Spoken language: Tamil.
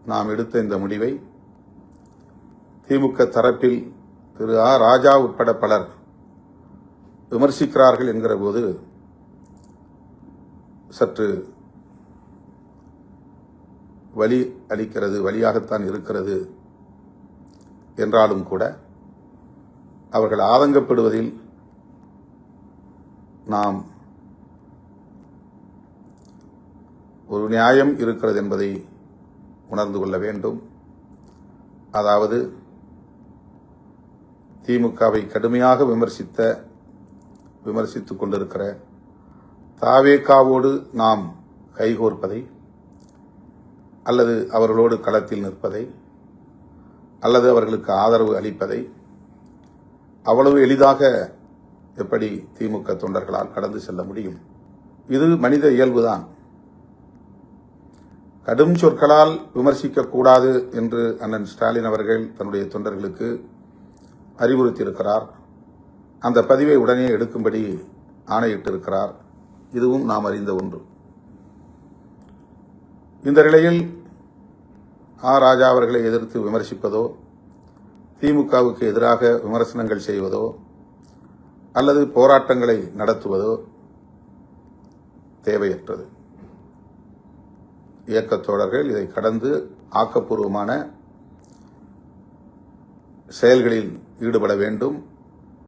நாம் எடுத்த இந்த முடிவை திமுக தரப்பில் திரு ஆ ராஜா உட்பட பலர் விமர்சிக்கிறார்கள் என்கிற போது சற்று வலி அளிக்கிறது, வலியாகத்தான் இருக்கிறது. என்றாலும் கூட அவர்கள் ஆதங்கப்படுவதில் நாம் ஒரு நியாயம் இருக்கிறது என்பதை உணர்ந்து கொள்ள வேண்டும். அதாவது திமுகவை கடுமையாக விமர்சித்துக் கொண்டிருக்கிற தாவேகாவோடு நாம் கைகோர்ப்பதை அல்லது அவர்களோடு களத்தில் நிற்பதை அல்லது அவர்களுக்கு ஆதரவு அளிப்பதை அவ்வளவு எளிதாக எப்படி திமுக தொண்டர்களால் கடந்து செல்ல முடியும்? இது மனித இயல்புதான். கடும் சொற்களால் விமர்சிக்கக்கூடாது என்று அண்ணன் ஸ்டாலின் அவர்கள் தன்னுடைய தொண்டர்களுக்கு அறிவுறுத்தியிருக்கிறார். அந்த பதிவை உடனே எடுக்கும்படி ஆணையிட்டிருக்கிறார். இதுவும் நாம் அறிந்த ஒன்று. இந்த நிலையில் ஆ ராஜா அவர்களை எதிர்த்து விமர்சிப்பதோ, திமுகவுக்கு எதிராக விமர்சனங்கள் செய்வதோ அல்லது போராட்டங்களை நடத்துவதோ தேவையற்றது. இயக்கத் தோழர்கள் இதை கடந்து ஆக்கப்பூர்வமான செயல்களில் ஈடுபட வேண்டும்.